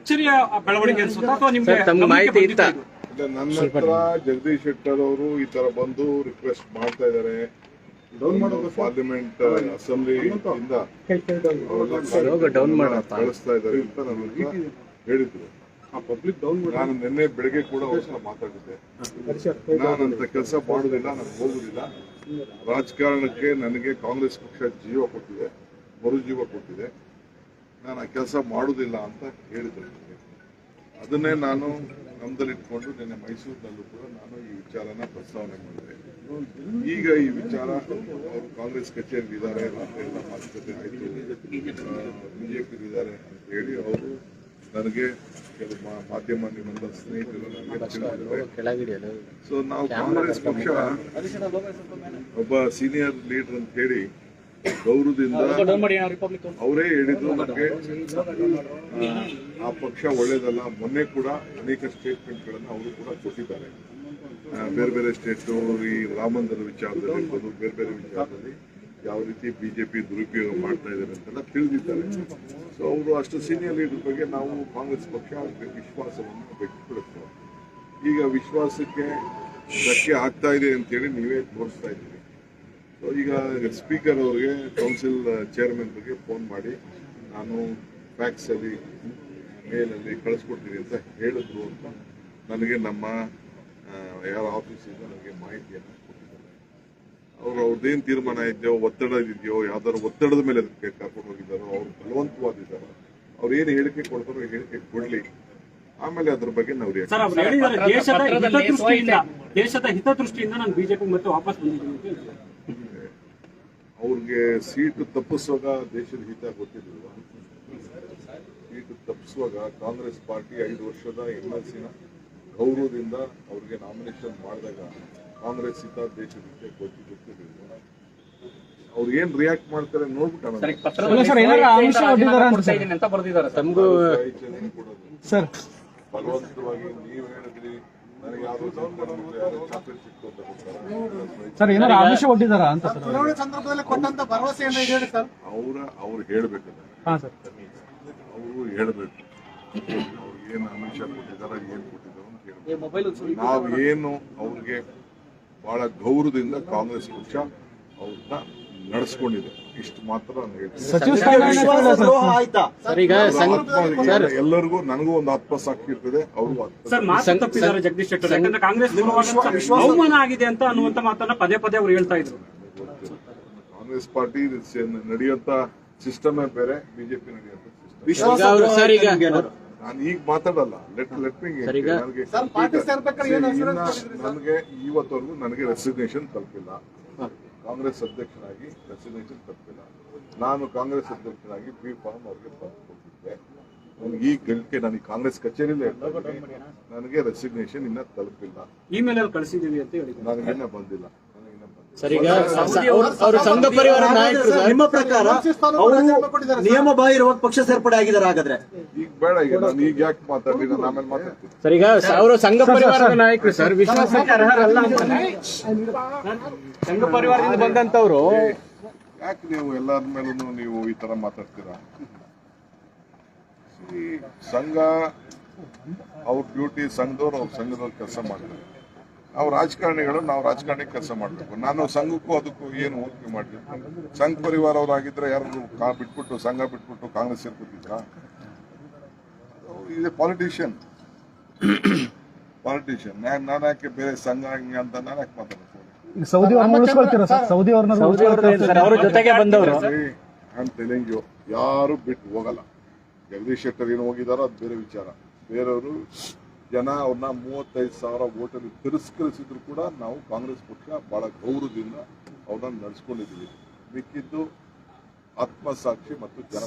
ಅಚ್ಚರಿಯ ಬೆಳವಣಿಗೆ ಅನ್ಸುತ್ತಾ ಅಥವಾ ನಿಮ್ಗೆ ತಮ್ಮ ಮಾಹಿತಿ ಇತ್ತಾ? ನನ್ನ ಹತ್ರ ಜಗದೀಶ್ ಶೆಟ್ಟರ್ ಅವರು ಈ ತರ ಬಂದು ರಿಕ್ವೆಸ್ಟ್ ಮಾಡ್ತಾ ಇದ್ದಾರೆ. ಪಾರ್ಲಿಮೆಂಟ್ ಅಸೆಂಬ್ಲಿ ಇಂದ ಕಳಿಸ್ತಾ ಇದ್ದಾರೆ ಅಂತ ನನ್ನ ಹೇಳಿದ್ರು. ನಾನು ನಿನ್ನೆ ಬೆಳಗ್ಗೆ ಕೂಡ ಅವ್ರ ಮಾತಾಡಿದ್ದೆ. ನಾನಂತ ಕೆಲಸ ಮಾಡುದಿಲ್ಲ, ನಾನು ಹೋಗುದಿಲ್ಲ. ರಾಜಕಾರಣಕ್ಕೆ ನನಗೆ ಕಾಂಗ್ರೆಸ್ ಪಕ್ಷ ಜೀವ ಕೊಟ್ಟಿದೆ, ಮರುಜೀವ ಕೊಟ್ಟಿದೆ. ನಾನು ಆ ಕೆಲಸ ಮಾಡುದಿಲ್ಲ ಅಂತ ಹೇಳಿದ್ರು. ಅದನ್ನೇ ನಾನು ಗಮನದಲ್ಲಿಟ್ಕೊಂಡು ನಿನ್ನೆ ಮೈಸೂರಿನಲ್ಲೂ ಕೂಡ ನಾನು ಈ ವಿಚಾರನ ಪ್ರಸ್ತಾವನೆ ಮಾಡಿದೆ. ಈಗ ಈ ವಿಚಾರ ಅವರು ಕಾಂಗ್ರೆಸ್ ಕಚೇರಿ ಇದ್ದಾರೆ, ಎಲ್ಲ ಮಾತುಕತೆ ಆಯಿತು, ಬಿಜೆಪಿ ಇದ್ದಾರೆ ಅಂತ ಹೇಳಿ ಅವರು ನನಗೆ ಕೆಲವು ಮಾಧ್ಯಮ ನಿಮ್ಮೆಲ್ಲ ಸ್ನೇಹಿತರು ನನಗೆ. ಸೊ ನಾವು ಕಾಂಗ್ರೆಸ್ ಪಕ್ಷ ಒಬ್ಬ ಸೀನಿಯರ್ ಲೀಡರ್ ಅಂತ ಹೇಳಿ ಗೌರವದಿಂದ ಅವರೇ ಹೇಳಿದ್ರು ನಮಗೆ ಆ ಪಕ್ಷ ಒಳ್ಳೇದಲ್ಲ. ಮೊನ್ನೆ ಕೂಡ ಅನೇಕ ಸ್ಟೇಟ್ಮೆಂಟ್ಗಳನ್ನು ಅವರು ಕೂಡ ಕೊಟ್ಟಿದ್ದಾರೆ. ಬೇರೆ ಬೇರೆ ಸ್ಟೇಟ್ ಈ ರಾಮ ಮಂದಿರ ವಿಚಾರದಲ್ಲಿ ಇರ್ಬೋದು, ಬೇರೆ ಬೇರೆ ವಿಚಾರದಲ್ಲಿ ಯಾವ ರೀತಿ ಬಿಜೆಪಿ ದುರುಪಯೋಗ ಮಾಡ್ತಾ ಇದ್ದಾರೆ ಅಂತೆಲ್ಲ ತಿಳಿದಿದ್ದಾರೆ. ಸೊ ಅವರು ಅಷ್ಟು ಸೀನಿಯರ್ ಲೀಡರ್ ಬಗ್ಗೆ ನಾವು ಕಾಂಗ್ರೆಸ್ ಪಕ್ಷ ವಿಶ್ವಾಸವನ್ನು ವ್ಯಕ್ತಪಡಿಸ್ತೇವೆ. ಈಗ ವಿಶ್ವಾಸಕ್ಕೆ ಧಕ್ಕೆ ಆಗ್ತಾ ಇದೆ ಅಂತೇಳಿ ನೀವೇ ತೋರಿಸ್ತಾ ಇದ್ದೀವಿ. ಸೊ ಈಗ ಸ್ಪೀಕರ್ ಅವರಿಗೆ ಕೌನ್ಸಿಲ್ ಚೇರ್ಮನ್ ಬಗ್ಗೆ ಫೋನ್ ಮಾಡಿ ನಾನು ಫ್ಯಾಕ್ಸಲ್ಲಿ ಮೇಲಲ್ಲಿ ಕಳಿಸ್ಕೊಡ್ತೀನಿ ಅಂತ ಹೇಳಿದ್ರು ಅಂತ ನನಗೆ ನಮ್ಮ ಯಾರ ಆಫೀಸಿಂದ ನನಗೆ ಮಾಹಿತಿಯನ್ನು ಕೊಟ್ಟಿದ್ದಾರೆ. ಅವ್ರದ್ದೇನು ತೀರ್ಮಾನ ಇದೆಯೋ, ಒತ್ತಡ ಇದೆಯೋ, ಯಾವ್ದಾದ್ರು ಒತ್ತಡದ ಮೇಲೆ ಅದಕ್ಕೆ ಕರ್ಕೊಂಡು ಹೋಗಿದ್ದಾರೋ, ಅವ್ರು ಬಲವಂತವಾದಿದ್ದಾರೋ, ಅವ್ರು ಏನು ಹೇಳಿಕೆ ಕೊಡ್ತಾರೋ ಹೇಳಿಕೆ ಕೊಡ್ಲಿ, ಆಮೇಲೆ ಅದ್ರ ಬಗ್ಗೆ ನಾವು ದೇಶದ ಹಿತದೃಷ್ಟಿಯಿಂದ ನಾನು ಬಿಜೆಪಿ ಮತ್ತೆ ವಾಪಸ್ ಬಂದಿದ್ದೀನಿ. ಅವ್ರಿಗೆ ಸೀಟು ತಪ್ಪಿಸುವಾಗ ದೇಶದ ಹಿತ ಗೊತ್ತಿರಲಿಲ್ಲ. ಸೀಟು ತಪ್ಪಿಸುವಾಗ ಕಾಂಗ್ರೆಸ್ ಪಾರ್ಟಿ 5 ವರ್ಷದ MLC-ನ ಗೌರವದಿಂದ ಅವ್ರಿಗೆ ನಾಮಿನೇಷನ್ ಮಾಡಿದಾಗ ಕಾಂಗ್ರೆಸ್ ಹಿತ ದೇಶದ ಹಿತ ಗೊತ್ತಿರಲಿಲ್ಲ. ಅವ್ರು ಏನ್ ರಿಯಾಕ್ಟ್ ಮಾಡ್ತಾರೆ ನೋಡ್ಬಿಟ್ಟು ಬಲವಂತವಾಗಿ ನೀವು ಹೇಳಿದ್ರಿ ನನಗೆ ಯಾರು ಚಾಕ್ಲೇಟ್ ಸಿಕ್ತು ಅಂತ ಅವ್ರು ಹೇಳ್ಬೇಕಲ್ಲ, ಅವರು ಹೇಳ್ಬೇಕು ಏನ್ ಆಮಿಷ ಕೊಟ್ಟಿದಾರ, ಏನ್ ಕೊಟ್ಟಿದಾರ ಅಂತ ಹೇಳ್ಬೇಕು. ನಾವೇನು ಅವ್ರಿಗೆ ಬಹಳ ಗೌರವದಿಂದ ಕಾಂಗ್ರೆಸ್ ಪಕ್ಷ ಅವ್ರನ್ನ ನಡೆಸ್ಕೊಂಡಿದೆ, ಇಷ್ಟು ಮಾತ್ರ ನಾನು ಹೇಳ್ತೀನಿ. ಎಲ್ಲರಿಗೂ ನನಗೂ ಒಂದು ಆತ್ಮಸಾಕ್ಷಿ ಇರ್ತದೆ, ಅವ್ರಿಗೂ ಜಗದೀಶ್ ಶೆಟ್ಟರ್ ಯಾಕಂದ್ರೆ ಕಾಂಗ್ರೆಸ್ ಅವಮಾನ ಆಗಿದೆ ಅಂತ ಅನ್ನುವಂತ ಮಾತನ್ನ ಪದೇ ಪದೇ ಅವ್ರು ಹೇಳ್ತಾ ಇದ್ರು. ಕಾಂಗ್ರೆಸ್ ಪಾರ್ಟಿ ನಡೆಯುವಂತ ಸಿಸ್ಟಮೇ ಬೇರೆ, ಬಿಜೆಪಿ ನಡೆಯುವಂತ ನಾನು ಈಗ ಮಾತಾಡಲ್ಲ. ನನಗೆ ಇವತ್ತವರೆಗೂ ನನಗೆ ರೆಸಿಗ್ನೇಷನ್ ತಲುಪಿಲ್ಲ. ಕಾಂಗ್ರೆಸ್ ಅಧ್ಯಕ್ಷನಾಗಿ ರೆಸಿಗ್ನೇಷನ್ ತಲುಪಿಲ್ಲ. ನಾನು ಕಾಂಗ್ರೆಸ್ ಅಧ್ಯಕ್ಷನಾಗಿ ಬಿ ಫಾರ್ಮ್ ಅವ್ರಿಗೆ ಕೊಟ್ಟಿದ್ದೆ. ನನಗೆ ಈ ಗಳಿಕೆ ನಾನು ಕಾಂಗ್ರೆಸ್ ಕಚೇರಿಲೇ ನನಗೆ ರೆಸಿಗ್ನೇಷನ್ ಇನ್ನ ತಲುಪಿಲ್ಲ. ಇಮೇಲ್ ಕಳಿಸಿದೀವಿ ಅಂತ ಹೇಳಿ ನನಗಿನ್ನ ಬಂದಿಲ್ಲ. ಅವರು ಸಂಘ ಪರಿವಾರ ನಾಯಕರು ನಿಮ್ಮ ಪ್ರಕಾರ ಅವರು ನಿಯಮ ಬಾಹಿರವಾಗಿ ಪಕ್ಷ ಸೇರ್ಪಡೆ ಆಗಿದ್ದಾರೆ. ಹಾಗಾದ್ರೆ ಈಗ ಬೇಡ, ಈಗ ನಾನು ಈಗ ಯಾಕೆ ಮಾತಾಡ್ಲಿ, ನಾನು ಆಮೇಲೆ ಮಾತಾಡ್ತೀನಿ. ಸರ್, ಈಗ ಅವರು ಸಂಘ ಪರಿವಾರದ ನಾಯಕರು ಸರ್, ವಿಶ್ವಾಸಕ್ಕೆ ಅರ್ಹರಲ್ಲ. ಸಂಘ ಪರಿವಾರದಿಂದ ಬಂದಂತವ್ರು ಯಾಕೆ ನೀವು ಎಲ್ಲರ ಮೇಲೂ ನೀವು ಈ ತರ ಮಾತಾಡ್ತೀರಾ? ಸಂಘ ಅವ್ರ ಡ್ಯೂಟಿ, ಸಂಘದವ್ರು ಅವ್ರ ಸಂಘದವ್ರು ಕೆಲಸ ಮಾಡ್ತಾರೆ. ನಾವು ರಾಜಕಾರಣಿಗಳು, ನಾವು ರಾಜಕಾರಣಿ ಕೆಲಸ ಮಾಡಬೇಕು. ನಾನು ಸಂಘಕ್ಕೂ ಅದಕ್ಕೂ ಏನು ಹೋಲಿಕೆ ಮಾಡಿದ್ದೀನಿ? ಸಂಘ ಪರಿವಾರ ಅವರಾಗಿದ್ರೆ ಯಾರು ಬಿಟ್ಬಿಟ್ಟು ಸಂಘ ಬಿಟ್ಬಿಟ್ಟು ಕಾಂಗ್ರೆಸ್ ಸೇರ್ಕೊತಿದ್ರ? ಇದು ಪಾಲಿಟಿಷಿಯನ್. ನಾನು ಯಾಕೆ ಬೇರೆ ಸಂಘ ಹಿಂಗೆ ಅಂತ ನಾನು ಯಾಕೆ ಮಾತಾಡ್ತೀನಿ? ತೆಲಂಗು ಯಾರು ಬಿಟ್ಟು ಹೋಗಲ್ಲ. ಜಗದೀಶ್ ಶೆಟ್ಟರ್ ಏನು ಹೋಗಿದಾರೋ ಅದು ಬೇರೆ ವಿಚಾರ. ಬೇರೆಯವರು ಜನ ಅವ್ರನ್ನ 35,000 ವೋಟಲ್ಲಿ ತಿರಸ್ಕರಿಸಿದ್ರು ಕೂಡ ನಾವು ಕಾಂಗ್ರೆಸ್ ಪಕ್ಷ ಬಹಳ ಗೌರವದಿಂದ ಅವ್ರನ್ನ ನಡೆಸ್ಕೊಂಡಿದ್ದೀವಿ. ಮಿಕ್ಕಿದ್ದು ಆತ್ಮಸಾಕ್ಷಿ ಮತ್ತು ಜನ.